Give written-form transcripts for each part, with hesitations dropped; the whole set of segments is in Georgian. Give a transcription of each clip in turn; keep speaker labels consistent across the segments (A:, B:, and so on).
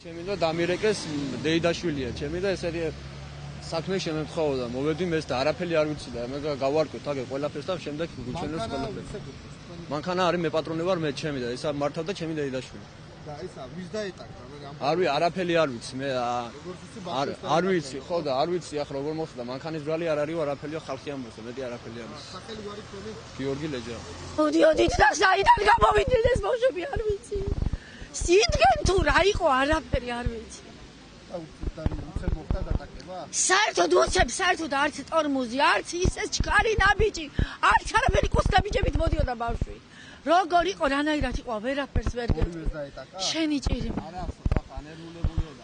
A: ჩემი და დამირეკეს დეიდაშვილია ჩემი და ესეთი საქმე შემეთხოვდა მოვედი მეც და არაფერი არ ვიცი და მე გავარკვევთ აგე ყველაფერს და შემდეგ გუჩვენებს ყველაფერს მანქანა არის მე პატრონი ვარ მე ჩემი და ისა მართავდა ჩემი დეიდაშვილი
B: და ისა ვის დაეტაკდა
A: მე არაფერი არ ვიცი მე არ ვიცი ხო და არ ვიცი ახლა როგორ მოხდა მანქანის ბრალი არ არისო არაფერია ხალხი ამბობს მეტი არაფერი არ ვიცი
B: სახელი ვარი თქვენი
A: გიორგი ლეჯა
C: მოდიოდით და საიდან გამოვიდნენ ეს ბავშვები არ ვიცი სიდგენ თუ რა იყო არაფერი არ ვიცი
B: უცებ მოხდა დატაკება
C: საერთოდ უცებ საერთოდ არც ტორმუზი არც ის ეს ჩქარი ნაბიჯი არც არაფერი კუსკაბიჯებით მოდიოდა ბავშვი როგორ იყო რანაირად იყო ვერაფერს ვერ
B: ორივეს დაეტაკა
C: შენი ჭირი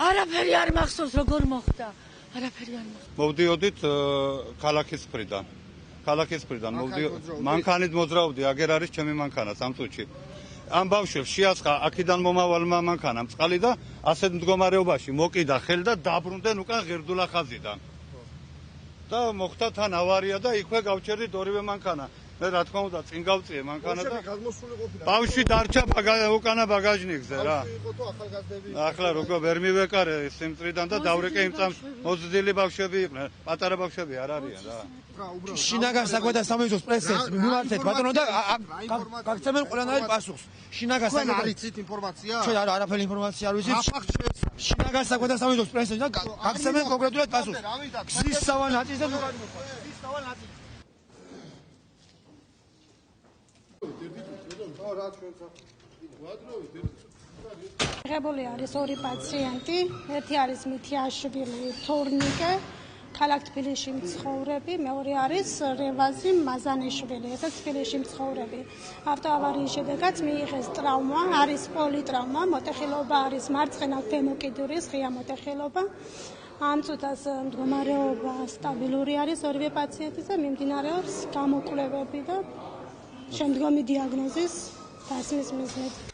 C: არაფერი არ მახსოვს როგორ მოხდა არაფერი არ მოხდა
D: მოვდიოდით ქალაქის მხრიდან მანქანით მოძრაობდი აგერ არის ჩემი მანქანა სამწუთში ამ ბავშვებს შეაცხა აქედან მომავალმა მანქანამ წყალი და ასეთ მდგომარეობაში მოკიდა ხელი და დაბრუნდნენ უკან ღერდულა ხაზიდან და მოხდა თან ავარია და იქვე გავჩერდით ორივე მანქანა მე რა თქმა უნდა წინ გავწიე მანქანა და ბავშვი დარჩა უკანა ბაგაჟნიკზე რა ახლა როგორ ვერ მივეკარე სიმწრიდან და დავრეკე იმ წამს მოზრდილი ბავშვები იყვნენ პატარა ბავშვები არ არიან რა
E: შინაგან საქმეთა სამინისტროს პრესებს მიმართეთ ბატონო და გაგცემენ ყველანაირ პასუხს შინაგან
B: საქმეთა არიცით ინფორმაცია
E: ჩვენ არაფერი ინფორმაცია არ ვიცით შინაგან საქმეთა სამინისტროს პრესებს და გაგცემენ კონკრეტულად პასუხს გზის სავალ ნაწილზე გზის სავალ ნაწილზე
F: ღებული არის ორი პაციენტი, ერთი არის მითიაშვილი თორნიკე, ქალაქ თბილისში მცხოვრები, მეორე არის რევაზი მაზანიშვილი, ესეც თბილისში მცხოვრები. ავტოავარიის შედეგად მიიღეს ტრავმა, არის პოლიტრავმა, მოტეხილობა არის მარცხენა ქვემო კიდურის ღია მოტეხილობა. ამ წუთას მდგომარეობა სტაბილური არის ორივე პაციენტის და მიმდინარეობს გამოკვლევები და შემდგომი დიაგნოზის დასმის მიზნით.